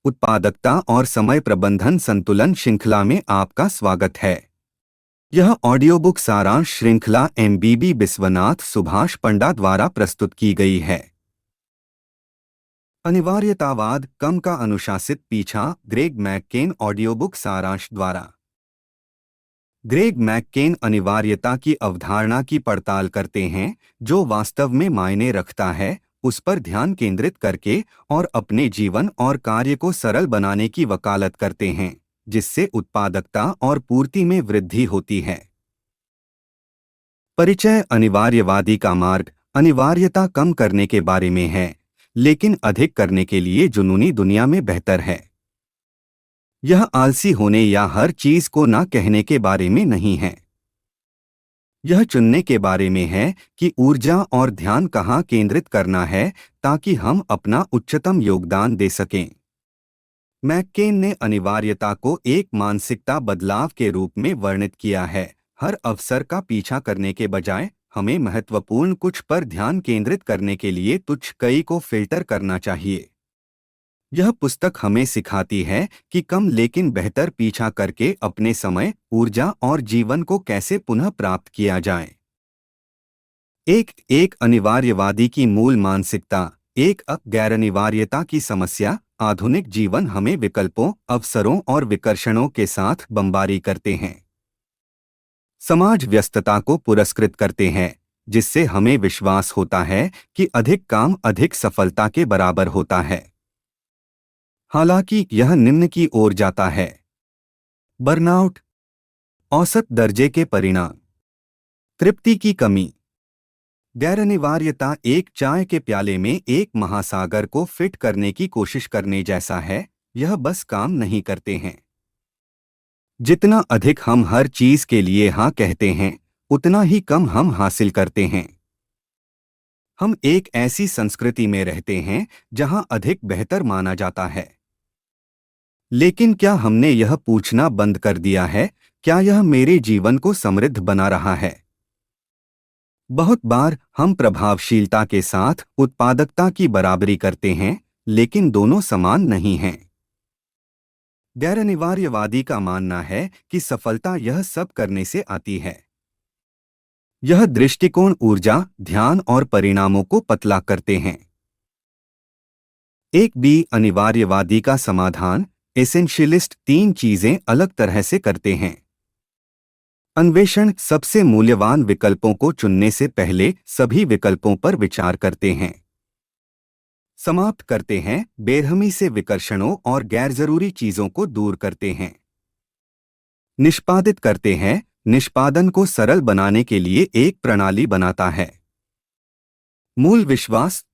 उत्पादकता और समय प्रबंधन संतुलन श्रृंखला में आपका स्वागत है। यह ऑडियो बुक सारांश श्रृंखला एमबीबी विश्वनाथ सुभाष पंडा द्वारा प्रस्तुत की गई है। अनिवार्यतावाद कम का अनुशासित पीछा ग्रेग मैककेन ऑडियो बुक सारांश द्वारा। ग्रेग मैककेन अनिवार्यता की अवधारणा की पड़ताल करते हैं जो वास्तव में मायने रखता है, उस पर ध्यान केंद्रित करके और अपने जीवन और कार्य को सरल बनाने की वकालत करते हैं, जिससे उत्पादकता और पूर्ति में वृद्धि होती है। परिचय। अनिवार्यवादी का मार्ग अनिवार्यता कम करने के बारे में है, लेकिन अधिक करने के लिए जुनूनी दुनिया में बेहतर है। यह आलसी होने या हर चीज को ना कहने के बारे में नहीं है। यह चुनने के बारे में है कि ऊर्जा और ध्यान कहाँ केंद्रित करना है ताकि हम अपना उच्चतम योगदान दे सकें। मैककेन ने अनिवार्यता को एक मानसिकता बदलाव के रूप में वर्णित किया है। हर अवसर का पीछा करने के बजाय हमें महत्वपूर्ण कुछ पर ध्यान केंद्रित करने के लिए तुच्छ कई को फिल्टर करना चाहिए। यह पुस्तक हमें सिखाती है कि कम लेकिन बेहतर पीछा करके अपने समय, ऊर्जा और जीवन को कैसे पुनः प्राप्त किया जाए। एक अनिवार्यवादी की मूल मानसिकता। गैरअनिवार्यता की समस्या। आधुनिक जीवन हमें विकल्पों, अवसरों और विकर्षणों के साथ बमबारी करते हैं। समाज व्यस्तता को पुरस्कृत करते हैं, जिससे हमें विश्वास होता है कि अधिक काम अधिक सफलता के बराबर होता है। हालांकि यह निम्न की ओर जाता है। बर्नआउट, औसत दर्जे के परिणाम, तृप्ति की कमी। गैरअनिवार्यता एक चाय के प्याले में एक महासागर को फिट करने की कोशिश करने जैसा है। यह बस काम नहीं करते हैं। जितना अधिक हम हर चीज के लिए हाँ कहते हैं, उतना ही कम हम हासिल करते हैं। हम एक ऐसी संस्कृति में रहते हैं जहां अधिक बेहतर माना जाता है। लेकिन क्या हमने यह पूछना बंद कर दिया है, क्या यह मेरे जीवन को समृद्ध बना रहा है? बहुत बार हम प्रभावशीलता के साथ उत्पादकता की बराबरी करते हैं, लेकिन दोनों समान नहीं हैं। गैरअनिवार्यवादी का मानना है कि सफलता यह सब करने से आती है। यह दृष्टिकोण ऊर्जा, ध्यान और परिणामों को पतला करते हैं। अनिवार्यवादी का समाधान। एसेंशियलिस्ट तीन चीजें अलग तरह से करते हैं। अन्वेषण। सबसे मूल्यवान विकल्पों को चुनने से पहले सभी विकल्पों पर विचार करते हैं। समाप्त करते हैं। बेरहमी से विकर्षणों और गैरजरूरी चीजों को दूर करते हैं। निष्पादित करते हैं। निष्पादन को सरल बनाने के लिए एक प्रणाली बनाता है। मूल विश्वास।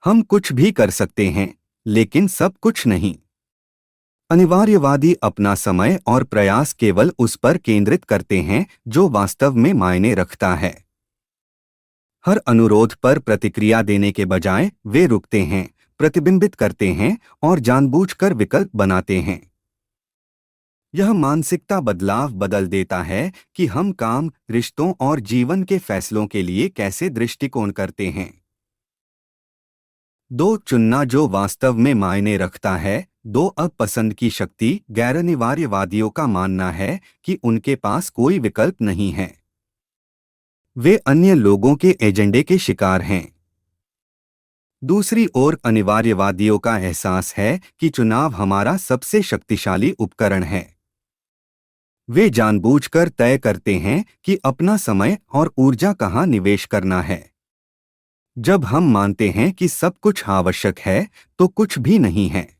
हम कुछ भी कर सकते हैं, लेकिन सब कुछ नहीं। अनिवार्यवादी अपना समय और प्रयास केवल उस पर केंद्रित करते हैं जो वास्तव में मायने रखता है। हर अनुरोध पर प्रतिक्रिया देने के बजाय वे रुकते हैं, प्रतिबिंबित करते हैं और जानबूझकर विकल्प बनाते हैं। यह मानसिकता बदलाव बदल देता है कि हम काम, रिश्तों और जीवन के फैसलों के लिए कैसे दृष्टिकोण करते हैं। चुनना जो वास्तव में मायने रखता है। अब पसंद की शक्ति। गैरअनिवार्यवादियों का मानना है कि उनके पास कोई विकल्प नहीं है। वे अन्य लोगों के एजेंडे के शिकार हैं। दूसरी ओर अनिवार्यवादियों का एहसास है कि चुनाव हमारा सबसे शक्तिशाली उपकरण है। वे जानबूझकर तय करते हैं कि अपना समय और ऊर्जा कहाँ निवेश करना है। जब हम मानते हैं कि सब कुछ आवश्यक है, तो कुछ भी नहीं है।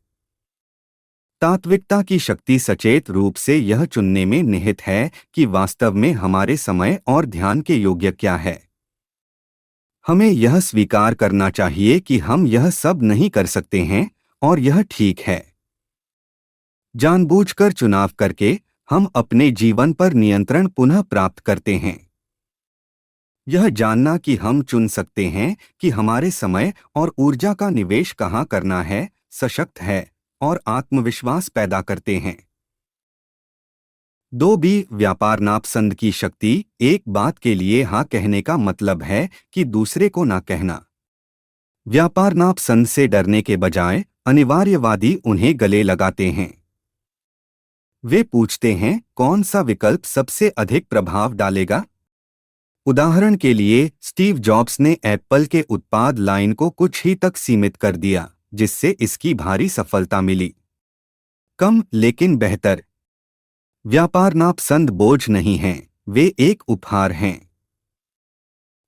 तात्विकता की शक्ति सचेत रूप से यह चुनने में निहित है कि वास्तव में हमारे समय और ध्यान के योग्य क्या है। हमें यह स्वीकार करना चाहिए कि हम यह सब नहीं कर सकते हैं, और यह ठीक है। जानबूझकर चुनाव करके हम अपने जीवन पर नियंत्रण पुनः प्राप्त करते हैं। यह जानना कि हम चुन सकते हैं कि हमारे समय और ऊर्जा का निवेश कहाँ करना है, सशक्त है और आत्मविश्वास पैदा करते हैं। व्यापार नापसंद की शक्ति। एक बात के लिए हाँ कहने का मतलब है कि दूसरे को ना कहना। व्यापार नापसंद से डरने के बजाय अनिवार्यवादी उन्हें गले लगाते हैं। वे पूछते हैं, कौन सा विकल्प सबसे अधिक प्रभाव डालेगा? उदाहरण के लिए, स्टीव जॉब्स ने एप्पल के उत्पाद लाइन को कुछ ही तक सीमित कर दिया, जिससे इसकी भारी सफलता मिली। कम लेकिन बेहतर। व्यापार नापसंद बोझ नहीं हैं, वे एक उपहार हैं।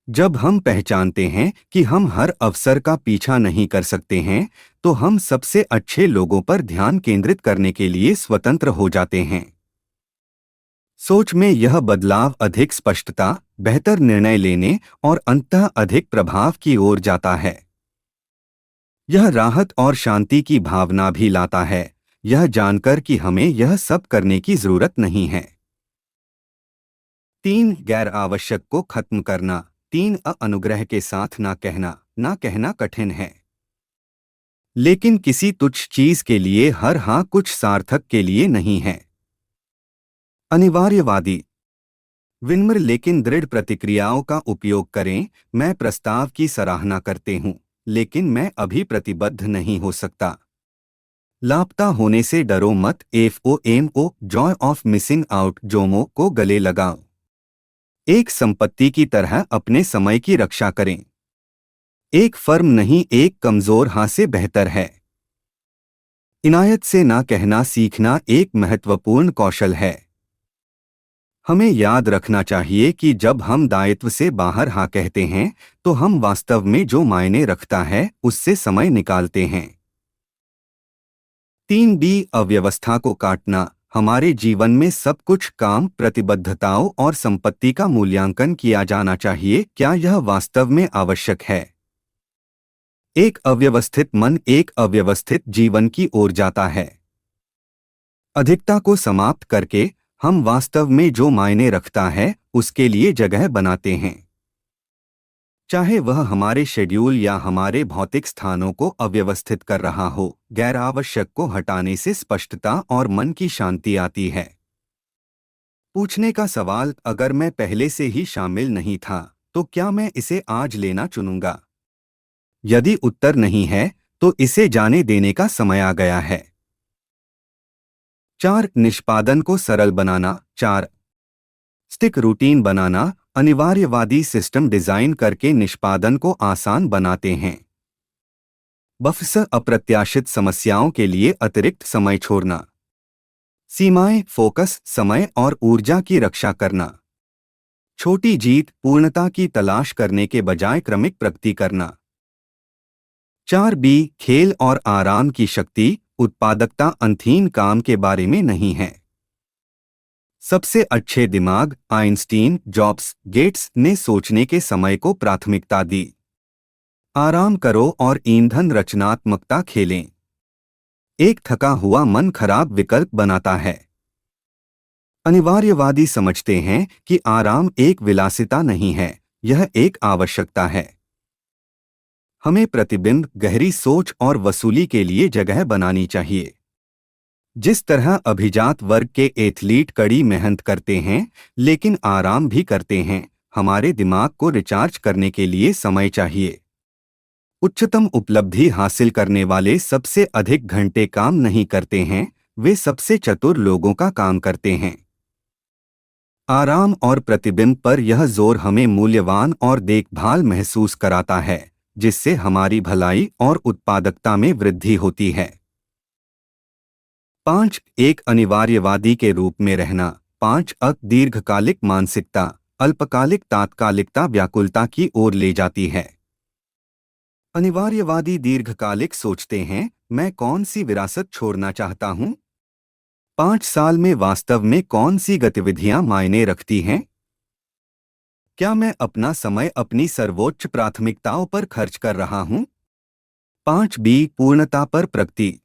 जब हम पहचानते हैं कि हम हर अवसर का पीछा नहीं कर सकते हैं, तो हम सबसे अच्छे लोगों पर ध्यान केंद्रित करने के लिए स्वतंत्र हो जाते हैं। सोच में यह बदलाव अधिक स्पष्टता, बेहतर निर्णय लेने और अंततः अधिक प्रभाव की ओर जाता है। यह राहत और शांति की भावना भी लाता है, यह जानकर कि हमें यह सब करने की जरूरत नहीं है। 3 गैर आवश्यक को खत्म करना। 3 अनुग्रह के साथ ना कहना कठिन है। लेकिन किसी तुच्छ चीज के लिए हर हाँ कुछ सार्थक के लिए नहीं है। अनिवार्यवादी। विनम्र लेकिन दृढ़ प्रतिक्रियाओं का उपयोग करें। मैं प्रस्ताव की सराहना करते हूँ, लेकिन मैं अभी प्रतिबद्ध नहीं हो सकता। लापता होने से डरो मत। FOMO Joy of missing out Jomo को गले लगाओ। एक संपत्ति की तरह अपने समय की रक्षा करें। एक फर्म नहीं, एक कमजोर हाँ से बेहतर है। इनायत से ना कहना सीखना एक महत्वपूर्ण कौशल है। हमें याद रखना चाहिए कि जब हम दायित्व से बाहर हाँ कहते हैं, तो हम वास्तव में जो मायने रखता है उससे समय निकालते हैं। 3B अव्यवस्था को काटना। हमारे जीवन में सब कुछ काम, प्रतिबद्धताओं और संपत्ति का मूल्यांकन किया जाना चाहिए। क्या यह वास्तव में आवश्यक है? एक अव्यवस्थित मन एक अव्यवस्थित जीवन की ओर जाता है। अधिकता को समाप्त करके हम वास्तव में जो मायने रखता है उसके लिए जगह बनाते हैं। चाहे वह हमारे शेड्यूल या हमारे भौतिक स्थानों को अव्यवस्थित कर रहा हो, गैर आवश्यक को हटाने से स्पष्टता और मन की शांति आती है। पूछने का सवाल, अगर मैं पहले से ही शामिल नहीं था, तो क्या मैं इसे आज लेना चुनूंगा? यदि उत्तर नहीं है, तो इसे जाने देने का समय आ गया है। 4 निष्पादन को सरल बनाना। 4 स्टिक रूटीन बनाना। अनिवार्यवादी सिस्टम डिजाइन करके निष्पादन को आसान बनाते हैं। बफ्स अप्रत्याशित समस्याओं के लिए अतिरिक्त समय छोड़ना। सीमाएं, फोकस, समय और ऊर्जा की रक्षा करना। छोटी जीत, पूर्णता की तलाश करने के बजाय क्रमिक प्रगति करना। 4B खेल और आराम की शक्ति। उत्पादकता अंतहीन काम के बारे में नहीं है। सबसे अच्छे दिमाग, आइंस्टीन, जॉब्स, गेट्स ने सोचने के समय को प्राथमिकता दी। आराम करो और ईंधन रचनात्मकता खेलें। एक थका हुआ मन खराब विकल्प बनाता है। अनिवार्यवादी समझते हैं कि आराम एक विलासिता नहीं है, यह एक आवश्यकता है। हमें प्रतिबिंब, गहरी सोच और वसूली के लिए जगह बनानी चाहिए। जिस तरह अभिजात वर्ग के एथलीट कड़ी मेहनत करते हैं लेकिन आराम भी करते हैं, हमारे दिमाग को रिचार्ज करने के लिए समय चाहिए। उच्चतम उपलब्धि हासिल करने वाले सबसे अधिक घंटे काम नहीं करते हैं, वे सबसे चतुर लोगों का काम करते हैं। आराम और प्रतिबिंब पर यह जोर हमें मूल्यवान और देखभाल महसूस कराता है, जिससे हमारी भलाई और उत्पादकता में वृद्धि होती है। 5 एक अनिवार्यवादी के रूप में रहना। 5 दीर्घकालिक मानसिकता। अल्पकालिक तात्कालिकता व्याकुलता की ओर ले जाती है। अनिवार्यवादी दीर्घकालिक सोचते हैं, मैं कौन सी विरासत छोड़ना चाहता हूँ? 5 साल में वास्तव में कौन सी गतिविधियां मायने रखती हैं? क्या मैं अपना समय अपनी सर्वोच्च प्राथमिकताओं पर खर्च कर रहा हूँ? 5B पूर्णता पर प्रगति।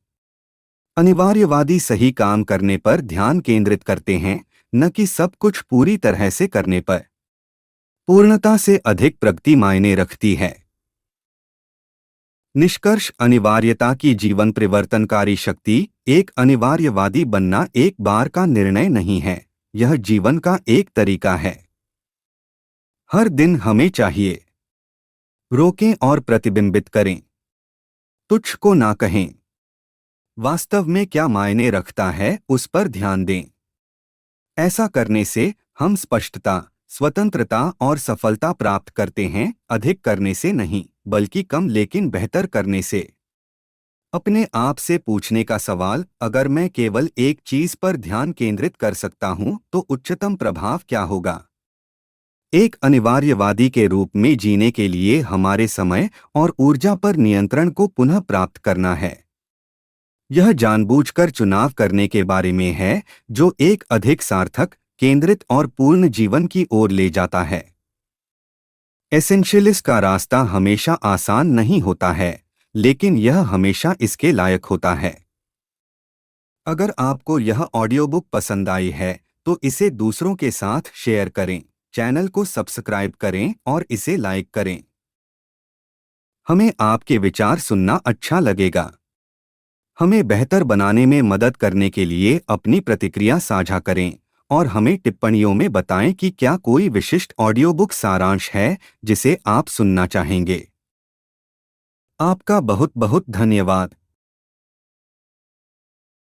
अनिवार्यवादी सही काम करने पर ध्यान केंद्रित करते हैं, न कि सब कुछ पूरी तरह से करने पर। पूर्णता से अधिक प्रगति मायने रखती है। निष्कर्ष, अनिवार्यता की जीवन परिवर्तनकारी शक्ति। एक अनिवार्यवादी बनना एक बार का निर्णय नहीं है, यह जीवन का एक तरीका है। हर दिन हमें चाहिए। रोकें और प्रतिबिंबित करें। तुच्छ को ना कहें। वास्तव में क्या मायने रखता है उस पर ध्यान दें। ऐसा करने से हम स्पष्टता, स्वतंत्रता और सफलता प्राप्त करते हैं, अधिक करने से नहीं, बल्कि कम लेकिन बेहतर करने से। अपने आप से पूछने का सवाल, अगर मैं केवल एक चीज पर ध्यान केंद्रित कर सकता हूं तो उच्चतम प्रभाव क्या होगा? एक अनिवार्यवादी के रूप में जीने के लिए हमारे समय और ऊर्जा पर नियंत्रण को पुनः प्राप्त करना है। यह जानबूझकर चुनाव करने के बारे में है जो एक अधिक सार्थक, केंद्रित और पूर्ण जीवन की ओर ले जाता है। एसेंशियलिस्ट का रास्ता हमेशा आसान नहीं होता है, लेकिन यह हमेशा इसके लायक होता है। अगर आपको यह ऑडियो बुक पसंद आई है तो इसे दूसरों के साथ शेयर करें, चैनल को सब्सक्राइब करें और इसे लाइक करें। हमें आपके विचार सुनना अच्छा लगेगा। हमें बेहतर बनाने में मदद करने के लिए अपनी प्रतिक्रिया साझा करें और हमें टिप्पणियों में बताएं कि क्या कोई विशिष्ट ऑडियो बुक सारांश है जिसे आप सुनना चाहेंगे। आपका बहुत बहुत धन्यवाद।